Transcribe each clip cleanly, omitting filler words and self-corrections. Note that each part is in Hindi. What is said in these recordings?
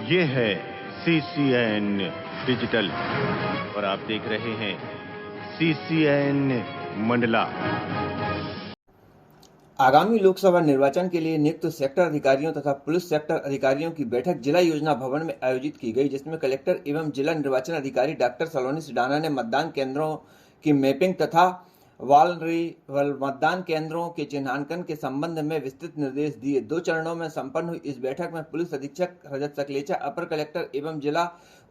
ये है CCN डिजिटल और आप देख रहे हैं CCN मंडला। आगामी लोकसभा निर्वाचन के लिए नियुक्त सेक्टर अधिकारियों तथा पुलिस सेक्टर अधिकारियों की बैठक जिला योजना भवन में आयोजित की गई, जिसमें कलेक्टर एवं जिला निर्वाचन अधिकारी डॉक्टर सलोनी सिडाना ने मतदान केंद्रों की मैपिंग तथा वाल मतदान केंद्रों के चिन्हांकन के संबंध में विस्तृत निर्देश दिए। 2 चरणों में संपन्न हुई इस बैठक में पुलिस अधीक्षक रजत सकलेचा, अपर कलेक्टर एवं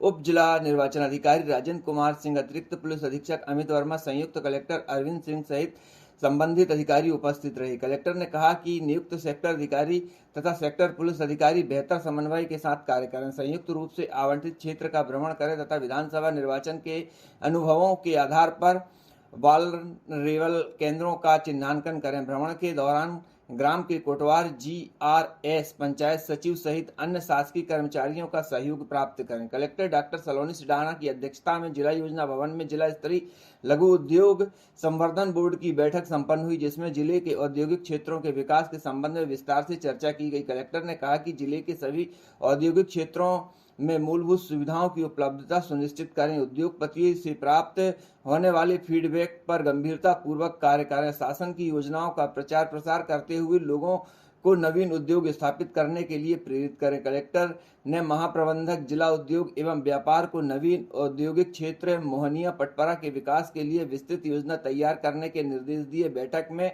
उप जिला निर्वाचन अधिकारी राजेंद्र कुमार सिंह, अतिरिक्त पुलिस अधीक्षक अमित वर्मा, संयुक्त कलेक्टर अरविंद सिंह सहित संबंधित अधिकारी उपस्थित रहे। कलेक्टर ने कहा कि नियुक्त सेक्टर अधिकारी तथा सेक्टर पुलिस अधिकारी बेहतर समन्वय के साथ कार्य करें, संयुक्त रूप से आवंटित क्षेत्र का भ्रमण करें तथा विधानसभा निर्वाचन के अनुभवों के आधार पर वालरेवल केंद्रों का चिन्हांकन करें। भ्रमण के दौरान ग्राम के कोटवार GRS पंचायत सचिव सहित अन्य शासकीय कर्मचारियों का सहयोग प्राप्त करें। कलेक्टर डॉक्टर सलोनी सिडाना की अध्यक्षता में जिला योजना भवन में जिला स्तरीय लघु उद्योग संवर्धन बोर्ड की बैठक संपन्न हुई, जिसमें जिले के औद्योगिक क्षेत्रों के विकास के संबंध में विस्तार से चर्चा की गई। कलेक्टर ने कहा कि जिले के सभी औद्योगिक क्षेत्रों में मूलभूत सुविधाओं की उपलब्धता सुनिश्चित करें, उद्योगपतियों से प्राप्त होने वाले फीडबैक पर गंभीरता पूर्वक कार्य करें, शासन की योजनाओं का प्रचार प्रसार करते हुए लोगों को नवीन उद्योग स्थापित करने के लिए प्रेरित करें। कलेक्टर ने महाप्रबंधक जिला उद्योग एवं व्यापार को नवीन औद्योगिक क्षेत्र मोहनिया पटपरा के विकास के लिए विस्तृत योजना तैयार करने के निर्देश दिए। बैठक में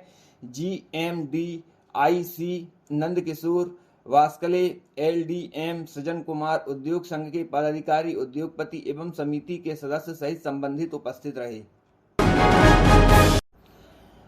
GMDIC नंदकिशोर वास्कले, LDM सज्जन कुमार, उद्योग संघ के पदाधिकारी, उद्योगपति एवं समिति के सदस्य सहित संबंधित उपस्थित रहे।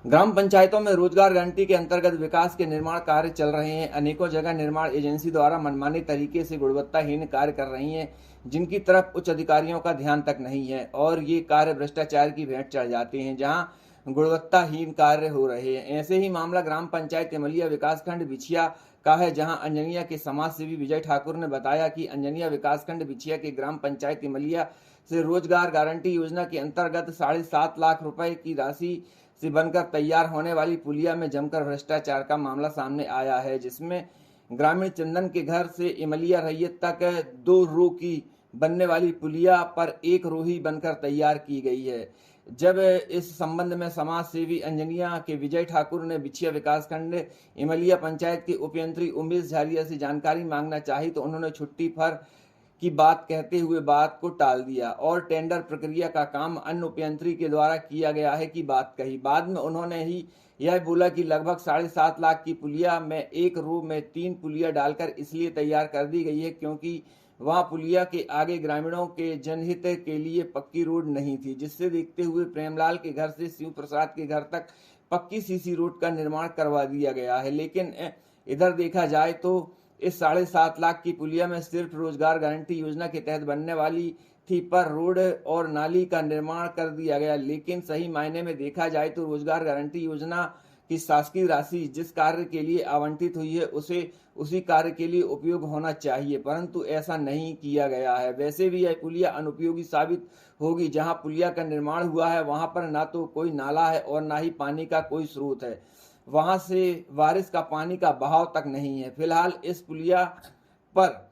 ग्राम पंचायतों में रोजगार गारंटी के अंतर्गत विकास के निर्माण कार्य चल रहे हैं। अनेकों जगह निर्माण एजेंसी द्वारा मनमाने तरीके से गुणवत्ताहीन कार्य कर रही हैं, जिनकी तरफ उच्च अधिकारियों का ध्यान तक नहीं है और ये कार्य भ्रष्टाचार की भेंट चढ़ जाते हैं, जहां गुणवत्ताहीन कार्य हो रहे हैं। ऐसे ही मामला ग्राम पंचायत इमलिया विकासखंड बिछिया का है, जहां अंजनिया के समाज सेवी विजय ठाकुर ने बताया कि अंजनिया विकासखंड बिछिया के ग्राम पंचायत इमलिया से रोजगार गारंटी योजना के अंतर्गत 7.5 लाख रुपए की राशि से बनकर तैयार होने वाली पुलिया में जमकर भ्रष्टाचार का मामला सामने आया है, जिसमें ग्रामीण चंदन के घर से इमलिया रैयत तक 2 रो की बनने वाली पुलिया पर 1 रो ही बनकर तैयार की गई है। जब इस संबंध में समाज सेवी अंजनिया के विजय ठाकुर ने बिछिया विकासखंड इमलिया पंचायत के उपयंत्री उमेश झारिया से जानकारी मांगना चाही तो उन्होंने छुट्टी फर की बात कहते हुए बात को टाल दिया और टेंडर प्रक्रिया का काम अन्य उपयंत्री के द्वारा किया गया है की बात कही। बाद में उन्होंने ही यह बोला कि लगभग 7.5 लाख की पुलिया में 1 रो में 3 पुलिया डालकर इसलिए तैयार कर दी गई है क्योंकि वहां पुलिया के आगे ग्रामीणों के जनहित के लिए पक्की रोड नहीं थी, जिससे देखते हुए प्रेमलाल के घर से शिव प्रसाद के घर तक पक्की सीसी रोड का निर्माण करवा दिया गया है। लेकिन इधर देखा जाए तो इस 7.5 लाख की पुलिया में सिर्फ रोजगार गारंटी योजना के तहत बनने वाली थी, पर रोड और नाली का निर्माण कर दिया गया। लेकिन सही मायने में देखा जाए तो रोजगार गारंटी योजना की शासकीय राशि जिस कार्य के लिए आवंटित हुई है उसे उसी कार्य के लिए उपयोग होना चाहिए, परंतु ऐसा नहीं किया गया है। वैसे भी यह पुलिया अनुपयोगी साबित होगी। जहां पुलिया का निर्माण हुआ है वहां पर ना तो कोई नाला है और ना ही पानी का कोई स्रोत है, वहां से बारिश का पानी का बहाव तक नहीं है। फिलहाल इस पुलिया पर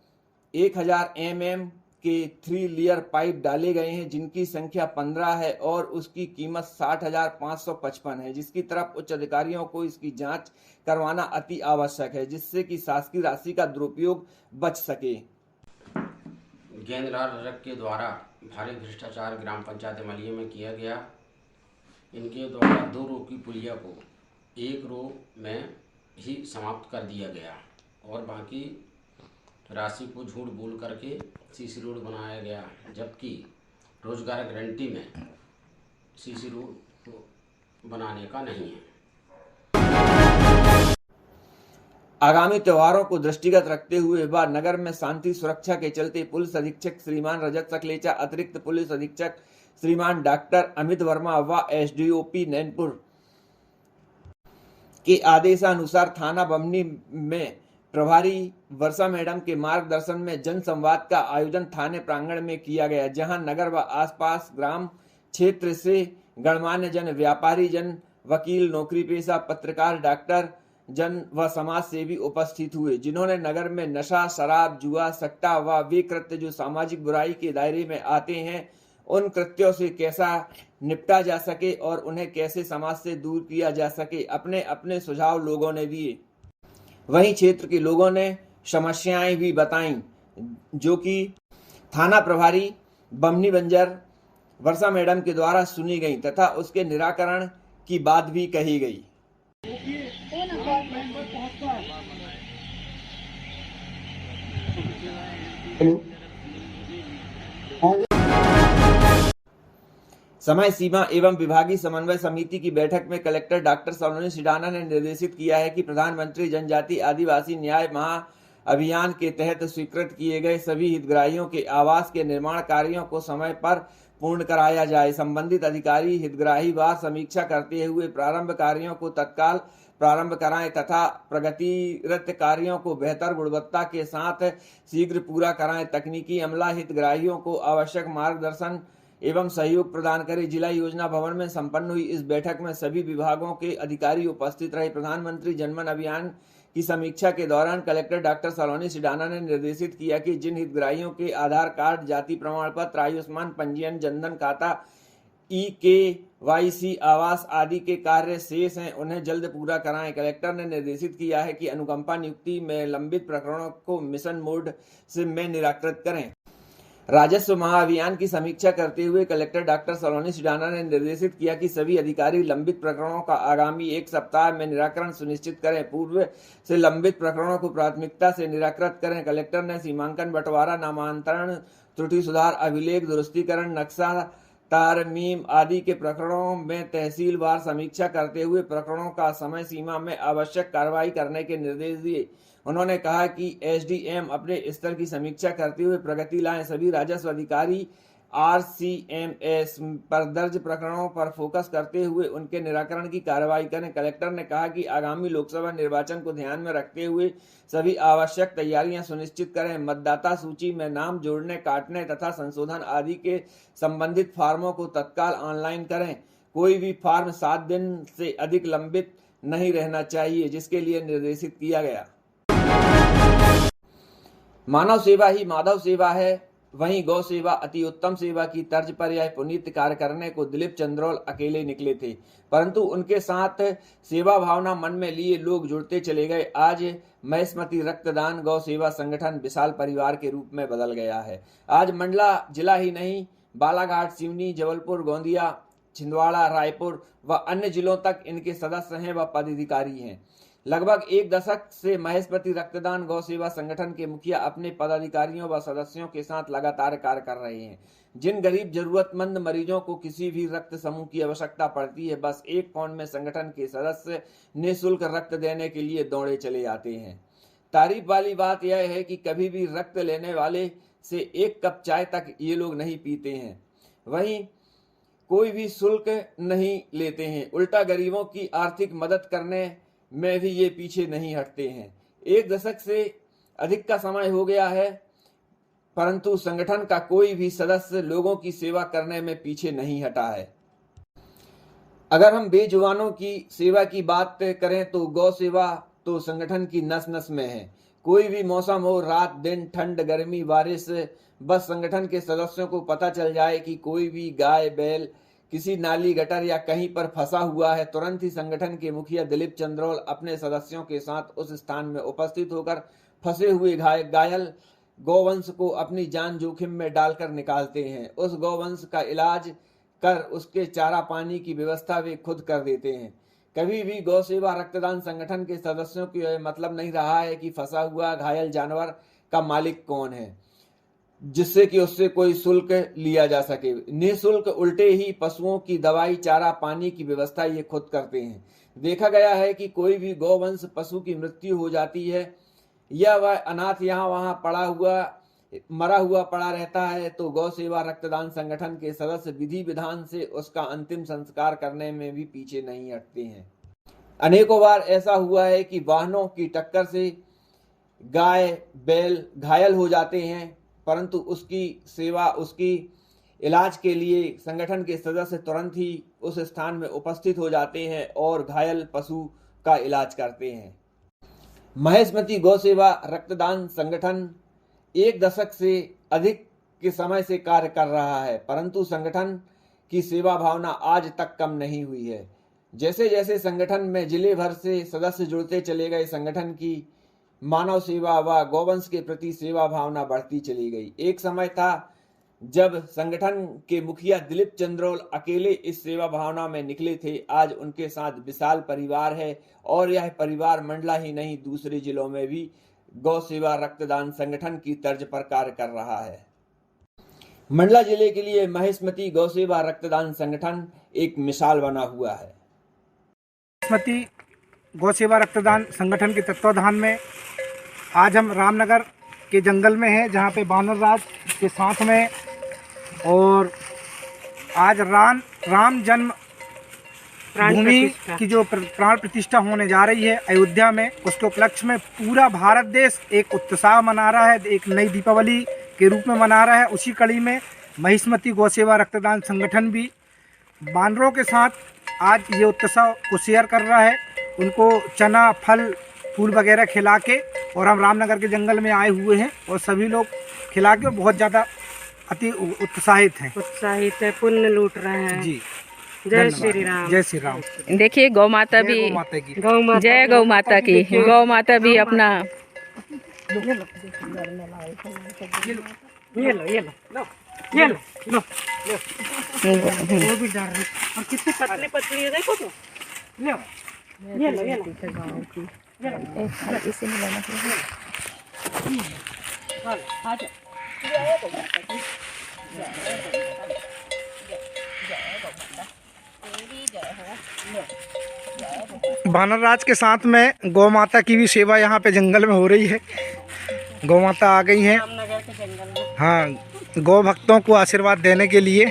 1000 mm के 3 लेयर पाइप डाले गए हैं, जिनकी संख्या 15 है और उसकी कीमत 60,555 है, जिसकी तरफ उच्च अधिकारियों को इसकी जांच करवाना अति आवश्यक है, जिससे कि शासकीय राशि का दुरुपयोग बच सके। गेंदलाल रजक के द्वारा भारी भ्रष्टाचार ग्राम पंचायत इमलिया में किया गया। इनके द्वारा 2 रो की पुलिया को 1 रो में ही समाप्त कर दिया गया और बाकी राशि को झूठ बोल करके सीसी रोड बनाया गया, जबकि रोजगार गारंटी में सीसी रोड बनाने का नहीं है। आगामी त्योहारों को दृष्टिगत रखते हुए व नगर में शांति सुरक्षा के चलते पुलिस अधीक्षक श्रीमान रजत सकलेचा, अतिरिक्त पुलिस अधीक्षक श्रीमान डॉक्टर अमित वर्मा व SDOP नैनपुर के आदेशानुसार थाना बमनी में प्रभारी वर्षा मैडम के मार्गदर्शन में जन संवाद का आयोजन थाने प्रांगण में किया गया, जहां नगर व आसपास ग्राम क्षेत्र से गणमान्य जन, व्यापारी जन, वकील, नौकरी पेशा, पत्रकार, डॉक्टर, जन व समाज सेवी उपस्थित हुए, जिन्होंने नगर में नशा, शराब, जुआ, सट्टा व वे कृत्य जो सामाजिक बुराई के दायरे में आते हैं, उन कृत्यों से कैसा निपटा जा सके और उन्हें कैसे समाज से दूर किया जा सके, अपने अपने सुझाव लोगों ने दिए। वहीं क्षेत्र के लोगों ने समस्याएं भी बताईं, जो कि थाना प्रभारी बमनी बंजर वर्षा मैडम के द्वारा सुनी गई तथा उसके निराकरण की बात भी कही गई। समय सीमा एवं विभागीय समन्वय समिति की बैठक में कलेक्टर डॉक्टर सलोनी सिडाना ने निर्देशित किया है कि प्रधानमंत्री जनजाति आदिवासी न्याय महाअभियान के तहत स्वीकृत किए गए सभी हितग्राहियों के आवास के निर्माण कार्यों को समय पर पूर्ण कराया जाए। संबंधित अधिकारी हितग्राही वार समीक्षा करते हुए प्रारंभ कार्यों को तत्काल प्रारंभ कराएं तथा प्रगतिरत कार्यों को बेहतर गुणवत्ता के साथ शीघ्र पूरा कराएं। तकनीकी अमला हितग्राहियों को आवश्यक मार्गदर्शन एवं सहयोग प्रदान करे। जिला योजना भवन में संपन्न हुई इस बैठक में सभी विभागों के अधिकारी उपस्थित रहे। प्रधानमंत्री जनमन अभियान की समीक्षा के दौरान कलेक्टर डॉक्टर सलोनी सिडाना ने निर्देशित किया कि जिन हितग्राहियों के आधार कार्ड, जाति प्रमाण पत्र, आयुष्मान पंजीयन, जनधन खाता, EKYC, आवास आदि के कार्य शेष हैं, उन्हें जल्द पूरा कराएं। कलेक्टर ने निर्देशित किया है कि अनुकंपा नियुक्ति में लंबित प्रकरणों को मिशन मोड से में निराकृत करें। राजस्व महाअभियान की समीक्षा करते हुए कलेक्टर डॉक्टर सलोनी सिडाना ने निर्देशित किया कि सभी अधिकारी लंबित प्रकरणों का आगामी 1 सप्ताह में निराकरण सुनिश्चित करें। पूर्व से लंबित प्रकरणों को प्राथमिकता से निराकृत करें। कलेक्टर ने सीमांकन बंटवारा, नामांतरण, त्रुटि सुधार, अभिलेख दुरुस्तीकरण, नक्शा तारमीम आदि के प्रकरणों में तहसीलवार समीक्षा करते हुए प्रकरणों का समय सीमा में आवश्यक कार्रवाई करने के निर्देश दिए। उन्होंने कहा कि SDM अपने स्तर की समीक्षा करते हुए प्रगति लाएं। सभी राजस्व अधिकारी RCMS पर दर्ज प्रकरणों पर फोकस करते हुए उनके निराकरण की कार्रवाई करें। कलेक्टर ने कहा कि आगामी लोकसभा निर्वाचन को ध्यान में रखते हुए सभी आवश्यक तैयारियां सुनिश्चित करें। मतदाता सूची में नाम जोड़ने, काटने तथा संशोधन आदि के संबंधित फार्मों को तत्काल ऑनलाइन करें। कोई भी फार्म 7 दिन से अधिक लंबित नहीं रहना चाहिए, जिसके लिए निर्देशित किया गया। मानव सेवा ही माधव सेवा है, वहीं गौ सेवा अति उत्तम सेवा की तर्ज पर यह पुनीत कार्य करने को दिलीप चंद्रोल अकेले निकले थे, परंतु उनके साथ सेवा भावना मन में लिए लोग जुड़ते चले गए। आज महेशमती रक्तदान गौ सेवा संगठन विशाल परिवार के रूप में बदल गया है। आज मंडला जिला ही नहीं, बालाघाट, सिवनी, जबलपुर, गोंदिया, छिंदवाड़ा, रायपुर व अन्य जिलों तक इनके सदस्य हैं व पदाधिकारी हैं। लगभग 1 दशक से महेशमती रक्तदान गौ सेवा संगठन के मुखिया अपने पदाधिकारियों व सदस्यों के साथ लगातार कार्य कर रहे हैं। जिन गरीब जरूरतमंद मरीजों को किसी भी रक्त समूह की आवश्यकता पड़ती है, बस एक फोन में संगठन के सदस्य निःशुल्क रक्त देने के लिए दौड़े चले आते हैं। तारीफ वाली बात यह है कि कभी भी रक्त लेने वाले से 1 कप चाय तक ये लोग नहीं पीते हैं, वहीं कोई भी शुल्क नहीं लेते हैं। उल्टा गरीबों की आर्थिक मदद करने में भी ये पीछे नहीं हटते हैं। 1 दशक से अधिक का समय हो गया है, परंतु संगठन का कोई भी सदस्य लोगों की सेवा करने में पीछे नहीं हटा है। अगर हम बेजुबानों की सेवा की बात करें तो गौ सेवा तो संगठन की नस नस में है। कोई भी मौसम हो, रात दिन, ठंड, गर्मी, बारिश, बस संगठन के सदस्यों को पता चल जाए कि कोई भी गाय, बैल किसी नाली, गटर या कहीं पर फंसा हुआ है, तुरंत ही संगठन के मुखिया दिलीप चंद्रोल अपने सदस्यों के साथ उस स्थान में उपस्थित होकर फंसे हुए घायल गौवंश को अपनी जान जोखिम में डालकर निकालते हैं। उस गौवंश का इलाज कर उसके चारा पानी की व्यवस्था वे खुद कर देते हैं। कभी भी गौ सेवा रक्तदान संगठन के सदस्यों को यह मतलब नहीं रहा है कि फंसा हुआ घायल जानवर का मालिक कौन है, जिससे कि उससे कोई शुल्क लिया जा सके। निःशुल्क उल्टे ही पशुओं की दवाई, चारा, पानी की व्यवस्था ये खुद करते हैं। देखा गया है कि कोई भी गौवंश पशु की मृत्यु हो जाती है या वह अनाथ यहाँ वहाँ मरा हुआ पड़ा रहता है, तो गौ सेवा रक्तदान संगठन के सदस्य विधि विधान से उसका अंतिम संस्कार करने में भी पीछे नहीं हटते हैं। अनेकों बार ऐसा हुआ है कि वाहनों की टक्कर से गाय, बैल घायल हो जाते हैं, परंतु उसकी सेवा, उसकी इलाज के लिए संगठन के सदस्य तुरंत ही उस स्थान में उपस्थित हो जाते हैं और घायल पशु का इलाज करते हैं। महेशमती गौ सेवा रक्तदान संगठन 1 दशक से अधिक के समय से कार्य कर रहा है, परंतु संगठन की सेवा भावना आज तक कम नहीं हुई है। जैसे जैसे संगठन में जिले भर से सदस्य जुड़ते चले गए, संगठन की मानव सेवा व गौवंश के प्रति सेवा भावना बढ़ती चली गई। एक समय था जब संगठन के मुखिया दिलीप चंद्रोल अकेले इस सेवा भावना में निकले थे। आज उनके साथ विशाल परिवार है और यह परिवार मंडला ही नहीं, दूसरे जिलों में भी गौ सेवा रक्तदान संगठन की तर्ज पर कार्य कर रहा है। मंडला जिले के लिए महेशमती गौ सेवा रक्तदान संगठन एक मिसाल बना हुआ है। महेशमती गौ सेवा रक्तदान संगठन के तत्वाधान में आज हम रामनगर के जंगल में हैं, जहाँ पे बानर राज के साथ में, और आज राम जन्म भूमि की जो प्राण प्रतिष्ठा होने जा रही है अयोध्या में, उसके उपलक्ष्य में पूरा भारत देश एक उत्साह मना रहा है, एक नई दीपावली के रूप में मना रहा है। उसी कड़ी में महेशमती गौ सेवा रक्तदान संगठन भी बानरों के साथ आज ये उत्साह को शेयर कर रहा है। उनको चना, फल, फूल वगैरह खिला के, और हम रामनगर के जंगल में आए हुए हैं और सभी लोग खिला के बहुत ज़्यादा अति उत्साहित हैं। उत्साहित है, पुण्य लूट रहे हैं जी। जय श्री राम। जय श्री राम। देखिए गौ माता भी, जय गौ माता की। गौ माता भी अपना ये लो वो भी डर रही, और कितनी पतली पतली है देखो तो। ये लो इसे मिलाना बानर राज के साथ में गौ माता की भी सेवा यहाँ पे जंगल में हो रही है। गौ माता आ गई हैं, रामनगर के जंगल में। हाँ, गौ भक्तों को आशीर्वाद देने के लिए।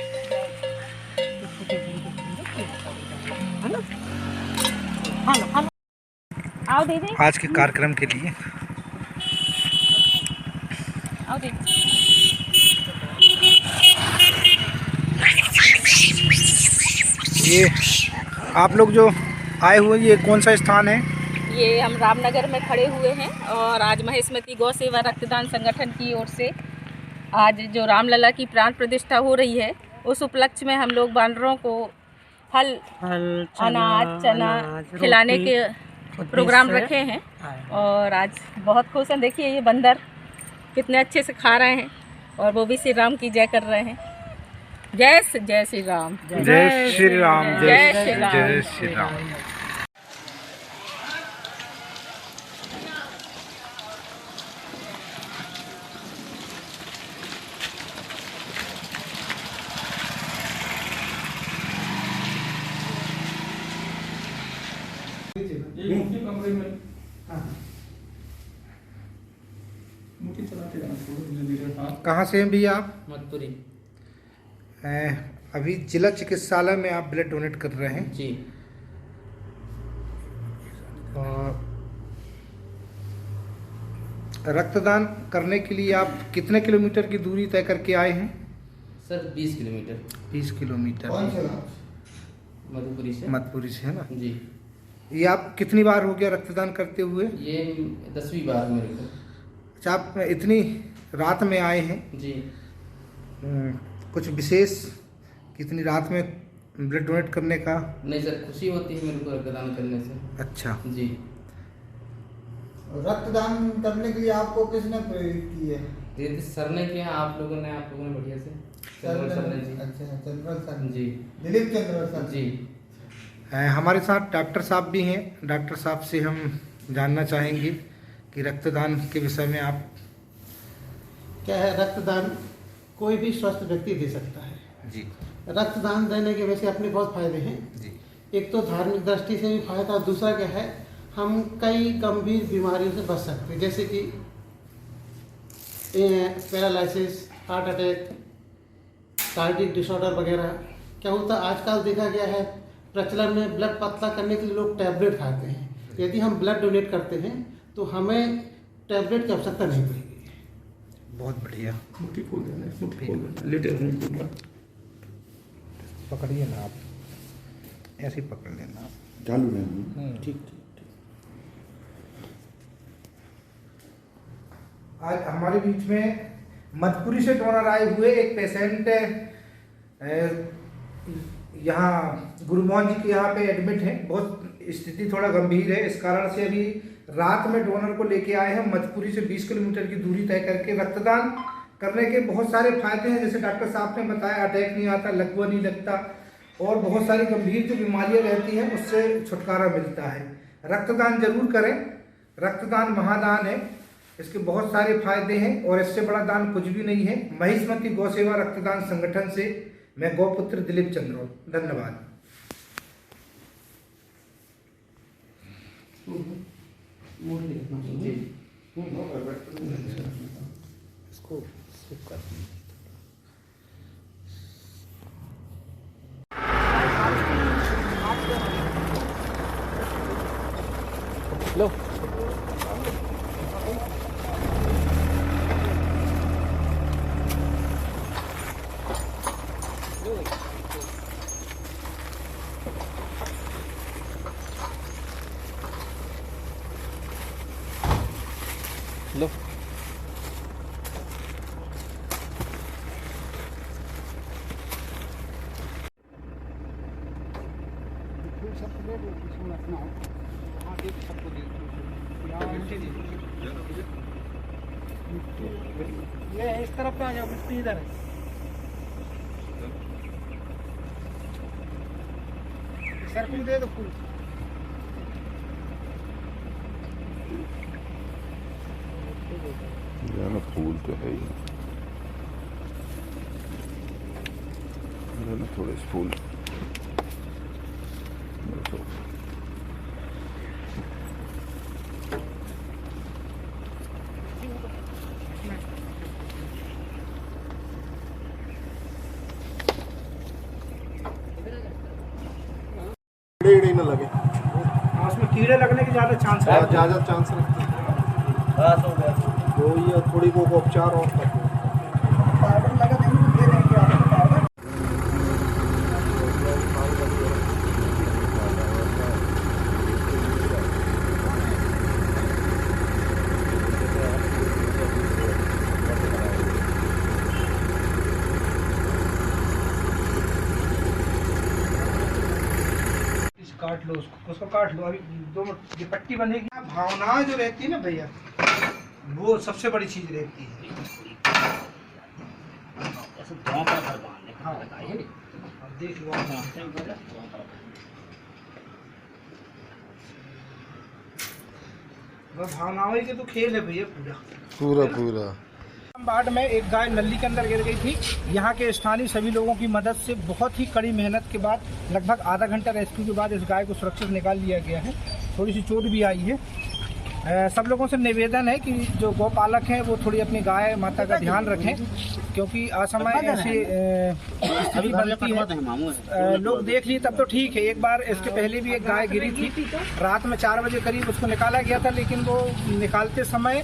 आओ दीदी, आज के कार्यक्रम के लिए आओ दीदी। ये आप लोग जो आए हुए, ये कौन सा स्थान है? ये हम रामनगर में खड़े हुए हैं और आज महेशमती गौ सेवा रक्तदान संगठन की ओर से आज जो रामलला की प्राण प्रतिष्ठा हो रही है, उस उपलक्ष्य में हम लोग बानरों को फल, अनाज, चना खिलाने के प्रोग्राम रखे हैं और आज बहुत खुश हैं। देखिए ये बंदर कितने अच्छे से खा रहे हैं और वो भी श्री राम की जय कर रहे हैं। जय श्री राम, जय श्री राम, जय श्री राम, जय श्री राम। कहाँ से हैं भैया आप? मधुपुरी अभी जिला चिकित्सालय में आप ब्लड डोनेट कर रहे हैं जी। और रक्तदान करने के लिए आप कितने किलोमीटर की दूरी तय करके आए हैं? Sir 20 kilometre. 20 किलोमीटर। कौन से गाँव? मधुपुरी से। मधुपुरी से है ना जी। ये आप कितनी बार हो गया रक्तदान करते हुए? ये 10वीं बार मेरे को। अच्छा, आप इतनी रात में आए हैं जी। कुछ विशेष कितनी रात में ब्लड डोनेट करने का? नहीं सर, खुशी होती है मेरे को रक्तदान करने से। अच्छा जी। रक्तदान करने के लिए आपको किसने प्रेरित की है? दीदी सर ने किया, आप लोगों ने बढ़िया से। सर ने जी। अच्छा, चंद्रल सर जी। दिलीप चंद्रल सर जी। हमारे साथ डॉक्टर साहब भी हैं। डॉक्टर साहब से हम जानना चाहेंगे कि रक्तदान के विषय में आप क्या है। रक्तदान कोई भी स्वस्थ व्यक्ति दे सकता है जी। रक्तदान देने के वैसे अपने बहुत फायदे हैं जी। एक तो धार्मिक दृष्टि से भी फायदा, और दूसरा क्या है, हम कई गंभीर बीमारियों से बच सकते हैं, जैसे कि paralysis, heart attack, cardiac disorder वगैरह। क्या होता है आजकल देखा गया है प्रचलन में, ब्लड पतला करने के लिए लोग टैबलेट खाते हैं। यदि हम ब्लड डोनेट करते हैं तो हमें टैबलेट की आवश्यकता नहीं पड़ेगी। बहुत बढ़िया। मुट्ठी खोल देना, मुट्ठी खोल देना, लेटे रहने। पकड़िए ना आप, ऐसे ही पकड़ लेना आप। चालू है। ठीक ठीक ठीक। आज हमारे बीच में मधुपुरी से डोनर आए हुए एक पेशेंट यहाँ गुरुमोहन जी के यहाँ पे एडमिट है। बहुत स्थिति थोड़ा गंभीर है, इस कारण से अभी रात में डोनर को लेके आए हैं। मधुपुरी से 20 किलोमीटर की दूरी तय करके रक्तदान करने के बहुत सारे फायदे हैं, जैसे डॉक्टर साहब ने बताया, अटैक नहीं आता, लकवा नहीं लगता और बहुत सारी गंभीर जो बीमारियां रहती हैं उससे छुटकारा मिलता है। रक्तदान जरूर करें, रक्तदान महादान है, इसके बहुत सारे फायदे हैं और इससे बड़ा दान कुछ भी नहीं है। महिष्मती गौ सेवा रक्तदान संगठन से मैं गौपुत्र दिलीप चंद्रोल, धन्यवाद। लो लो ये इस तरफ पे आ जाओ, मिट्टी इधर है। सर को दे दो फूल। ना फूल तो है ही ना, थोड़े से फूल कीड़े न लगे। उसमें कीड़े लगने की ज़्यादा चांस है, ज़्यादा चांस रखते हैं। तो ये थोड़ी को उपचार और करते हैं। काट लो उसको काट लो। अभी दो ये पट्टी बंधेगी। भावनाएं जो रहती है ना भैया, वो सबसे बड़ी चीज रहती है। हाँ, देख लो भावनाओं के तो खेल है भैया पूरा। वार्ड में एक गाय नली के अंदर गिर गई थी। यहाँ के स्थानीय सभी लोगों की मदद से बहुत ही कड़ी मेहनत के बाद लगभग आधा घंटा रेस्क्यू के बाद इस गाय को सुरक्षित निकाल लिया गया है। थोड़ी सी चोट भी आई है। सब लोगों से निवेदन है कि जो गौपालक हैं वो थोड़ी अपनी गाय माता का ध्यान रखें, क्योंकि असमय ऐसी स्थिति बनती है। लोग देख लिए तब तो ठीक है, एक बार इसके पहले भी एक गाय गिरी थी, रात में 4 बजे करीब उसको निकाला गया था, लेकिन वो निकालते समय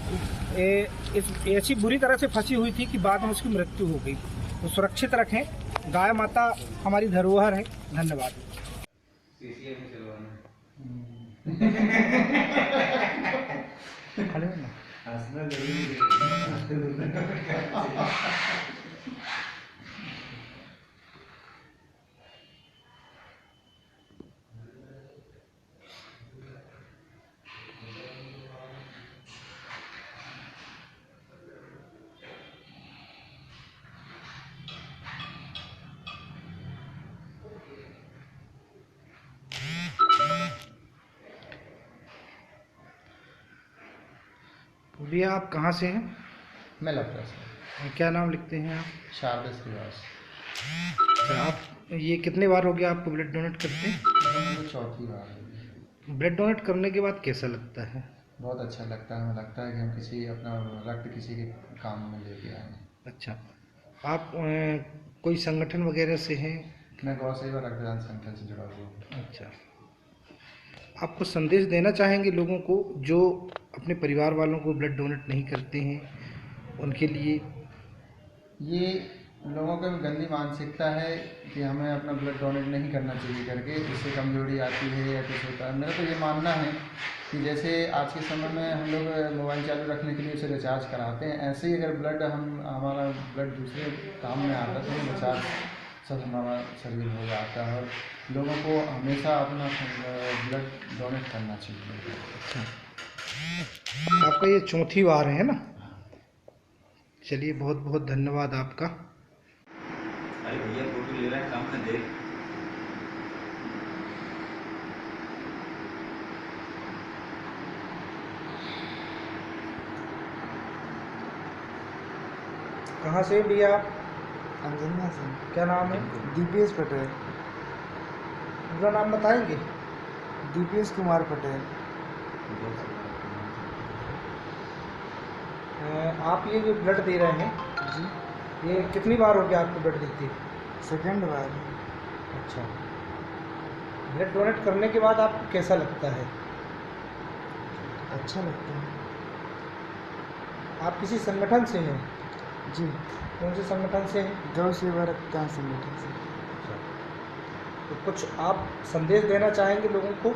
ऐसी बुरी तरह से फंसी हुई थी कि बाद में उसकी मृत्यु हो गई। तो सुरक्षित रखें, गाय माता हमारी धरोहर है। धन्यवाद। भैया आप कहाँ से हैं? मैं लखनऊ से। क्या नाम लिखते हैं आप? शारदा श्रीवास। आप ये कितने बार हो गया आपको ब्लड डोनेट करते हैं? चौथी बार। ब्लड डोनेट करने के बाद कैसा लगता है? बहुत अच्छा लगता है। हमें लगता है कि हम किसी अपना रक्त किसी के काम में लेके आए। अच्छा, आप कोई संगठन वगैरह से हैं? मैं गौ सेवा रक्तदान संगठन से जुड़ा हुआ हूँ। अच्छा, आपको संदेश देना चाहेंगे लोगों को जो अपने परिवार वालों को ब्लड डोनेट नहीं करते हैं उनके लिए? ये लोगों के में गंदी मानसिकता है कि हमें अपना ब्लड डोनेट नहीं करना चाहिए करके, इससे कमजोरी आती है या कुछ होता है। मेरा तो ये मानना है कि जैसे आज के समय में हम लोग मोबाइल चालू रखने के लिए उसे रिचार्ज कराते हैं, ऐसे ही अगर हमारा ब्लड दूसरे काम में आता तो रिचार्ज सब हमारा शरीर हो जाता है। और लोगों को हमेशा अपना ब्लड डोनेट करना चाहिए। आपका ये चौथी बार है ना? चलिए, बहुत बहुत धन्यवाद आपका। अरे भैया फोटो ले रहा है सामने देख। कहाँ से भैया आप? अंजनिया से। क्या नाम है? दीपेश पटेल। पूरा नाम बताएंगे? दीपेश कुमार पटेल। आप ये जो ब्लड दे रहे हैं जी, ये कितनी बार हो गया आपको ब्लड देते? सेकंड बार। अच्छा, ब्लड डोनेट करने के बाद आपको कैसा लगता है? अच्छा लगता है। आप किसी संगठन से हैं? जी। कौन से संगठन से हैं? गौ सेवा रक्तदान संगठन से। तो कुछ आप संदेश देना चाहेंगे लोगों को?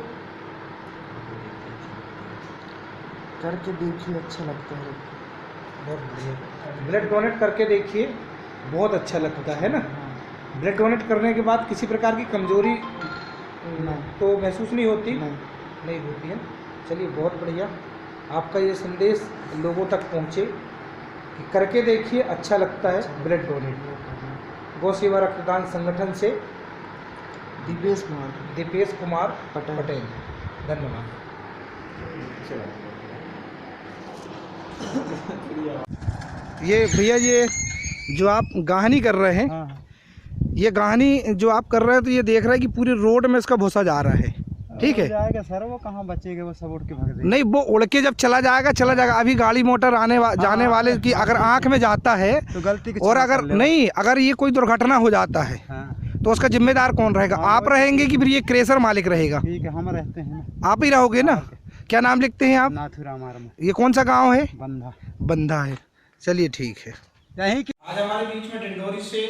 करके देखिए, अच्छा लगता है। बहुत बढ़िया। ब्लड डोनेट करके देखिए, बहुत अच्छा लगता है ना? ब्लड डोनेट करने के बाद किसी प्रकार की कमजोरी तो महसूस नहीं होती? नहीं होती है। चलिए, बहुत बढ़िया। आपका ये संदेश लोगों तक पहुँचे कि करके देखिए, अच्छा लगता है ब्लड डोनेट। गौ सेवा रक्तदान संगठन से दीपेश कुमार पटेल। धन्यवाद। ये भैया, ये जो आप गाहनी कर रहे हैं, ये गाहनी जो आप कर रहे हैं, तो ये देख रहे हैं कि पूरी रोड में इसका भूसा जा रहा है, ठीक है? जाएगा सर, वो कहाँ बचेगा, वो सब उड़ के भाग जाएगा। नहीं, वो उड़ के जब चला जाएगा। अभी गाड़ी मोटर जाने वाले की अगर आंख में जाता है तो गलती और अगर ये कोई दुर्घटना हो जाता है तो उसका जिम्मेदार कौन रहेगा? आप रहेंगे कि फिर ये क्रेशर मालिक रहेगा? ठीक है, हम रहते हैं। आप ही रहोगे ना? क्या नाम लिखते हैं आप? नाथुराम। ये कौन सा गाँव है? बंधा है। चलिए, ठीक है। आज हमारे बीच में डिंडोरी से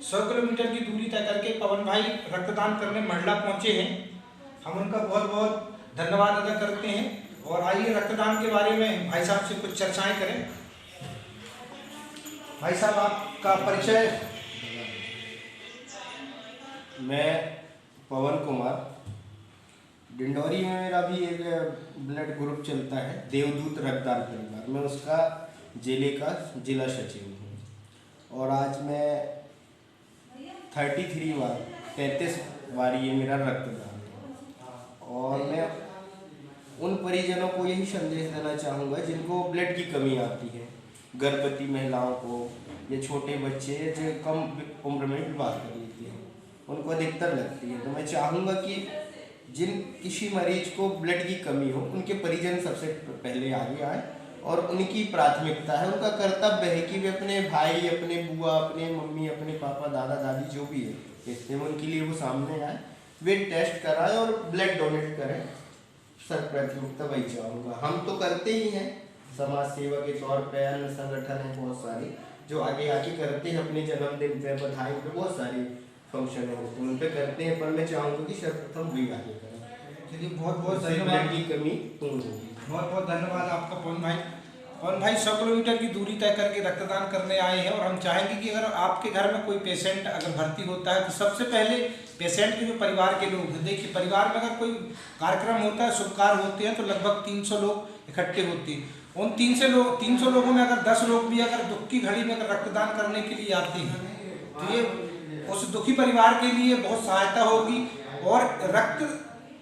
100 किलोमीटर की दूरी तय करके पवन भाई रक्तदान करने मंडला पहुंचे हैं। हम उनका बहुत बहुत धन्यवाद अदा करते हैं। और आइए रक्तदान के बारे में भाई साहब से कुछ चर्चाएं करें। भाई साहब, आपका परिचय? मैं पवन कुमार, डिंडोरी में मेरा भी एक ब्लड ग्रुप चलता है, देवदूत रक्तदान परिवार। मैं उसका जिले का जिला सचिव हूँ। और आज मैं 33 बार ये मेरा रक्तदान है। और मैं उन परिजनों को यही संदेश देना चाहूँगा जिनको ब्लड की कमी आती है, गर्भवती महिलाओं को या छोटे बच्चे जो कम उम्र में विवाह कर लेते हैं, उनको अधिकतर लगती है। तो मैं चाहूँगा कि जिन किसी मरीज को ब्लड की कमी हो, उनके परिजन सबसे पहले आगे आए। और उनकी प्राथमिकता है, उनका कर्तव्य है कि वे अपने भाई, अपने बुआ, अपने मम्मी, अपने पापा, दादा दादी जो भी है कहते हैं, उनके लिए वो सामने आए, वे टेस्ट कराएं और ब्लड डोनेट करें। सर, प्राथमिकता वही चाहूँगा। हम तो करते ही हैं, समाज सेवा के तौर पे अन्य संगठन हैं बहुत सारे जो आगे आके करते हैं, अपने जन्मदिन पे, बधाई पे, बहुत सारे फंक्शन है उन पे करते हैं। पर मैं चाहूँगा कि सर्वप्रथम वही आगे करें। चलिए, बहुत बहुत धन्यवाद। की कमी पूर्ण होगी। बहुत बहुत धन्यवाद आपका पवन भाई। पवन भाई 100 किलोमीटर की दूरी तय करके रक्तदान करने आए हैं। और हम चाहेंगे कि अगर आपके घर में कोई पेशेंट अगर भर्ती होता है तो सबसे पहले पेशेंट के जो परिवार के लोग हैं, देखिए परिवार में अगर कोई कार्यक्रम होता है, शुभ कार्य होते हैं, तो लगभग 300 लोग इकट्ठे होते हैं। उन 300 लोगों में अगर 10 लोग भी अगर दुख की घड़ी में अगर रक्तदान करने के लिए आते हैं तो ये उस दुखी परिवार के लिए बहुत सहायता होगी। और रक्त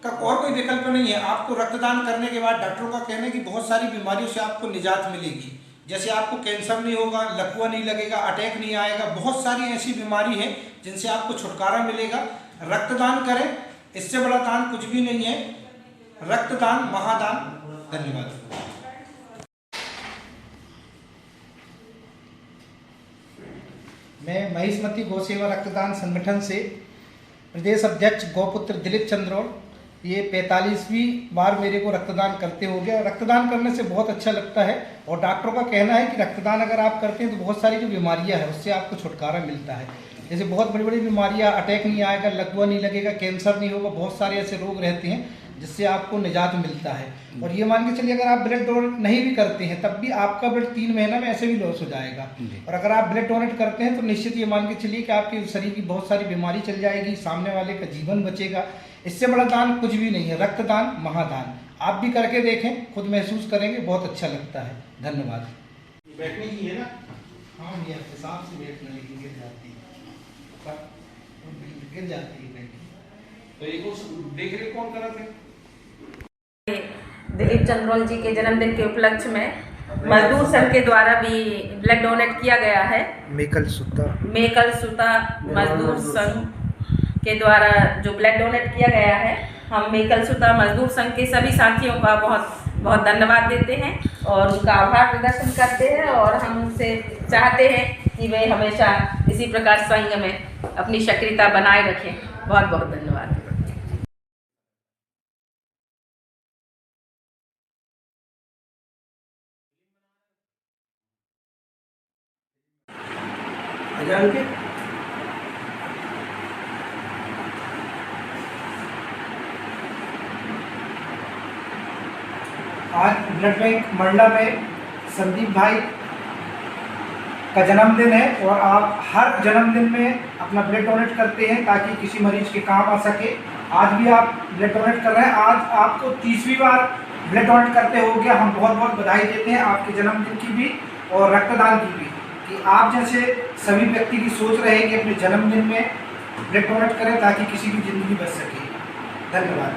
का और कोई विकल्प नहीं है। आपको रक्तदान करने के बाद डॉक्टरों का कहना है कि बहुत सारी बीमारियों से आपको निजात मिलेगी। जैसे आपको कैंसर नहीं होगा, लकवा नहीं लगेगा, अटैक नहीं आएगा, बहुत सारी ऐसी बीमारी है जिनसे आपको छुटकारा मिलेगा। रक्तदान करें, इससे बड़ा दान कुछ भी नहीं है। रक्तदान महादान। धन्यवाद। मैं महिष्मती गौ सेवा रक्तदान संगठन से प्रदेश अध्यक्ष गौपुत्र दिलीप चंद्रोल ये 45वीं बार मेरे को रक्तदान करते हो गया। रक्तदान करने से बहुत अच्छा लगता है और डॉक्टरों का कहना है कि रक्तदान अगर आप करते हैं तो बहुत सारी जो बीमारियां हैं उससे आपको छुटकारा मिलता है। जैसे बहुत बड़ी बड़ी बीमारियां, अटैक नहीं आएगा, लकवा नहीं लगेगा, कैंसर नहीं होगा, बहुत सारे ऐसे रोग रहते हैं जिससे आपको निजात मिलता है। और ये मान के चलिए अगर आप ब्लड डोनेट नहीं भी करते हैं तब भी आपका ब्लड 3 महीना में ऐसे भी लॉस हो जाएगा। और अगर आप ब्लड डोनेट करते हैं तो निश्चित ये मान के चलिए कि आपके शरीर की बहुत सारी बीमारी चल जाएगी, सामने वाले का जीवन बचेगा। इससे बड़ा दान कुछ भी नहीं है। रक्तदान महादान। आप भी करके देखें, खुद महसूस करेंगे, बहुत अच्छा लगता है। धन्यवाद। बैठने की है ना? हाँ, ये हिसाब से बैठने लेकिन गिर जाती है, गिर जाती है। तो एक देख रहे कौन कर रहे थे? दिलीप चंद्रोल जी के जन्मदिन के उपलक्ष्य में मजदूर संघ के द्वारा भी ब्लड डोनेट किया गया है। मेकल सुता मजदूर संघ के द्वारा जो ब्लड डोनेट किया गया है, हम मेकल सुता मजदूर संघ के सभी साथियों का बहुत बहुत धन्यवाद देते हैं और उनका आभार प्रदर्शन करते हैं और हम उनसे चाहते हैं कि वे हमेशा इसी प्रकार संघ में अपनी सक्रियता बनाए रखें। बहुत बहुत धन्यवाद। आज ब्लड बैंक मंडला में संदीप भाई का जन्मदिन है और आप हर जन्मदिन में अपना ब्लड डोनेट करते हैं ताकि किसी मरीज के काम आ सके। आज भी आप ब्लड डोनेट कर रहे हैं। आज आपको 30वीं बार ब्लड डोनेट करते हो गया। हम बहुत बहुत बधाई देते हैं आपके जन्मदिन की भी और रक्तदान की भी, कि आप जैसे सभी व्यक्ति की सोच रहे हैं कि अपने जन्मदिन में ब्लड डोनेट करें ताकि किसी की ज़िंदगी बच सके। धन्यवाद।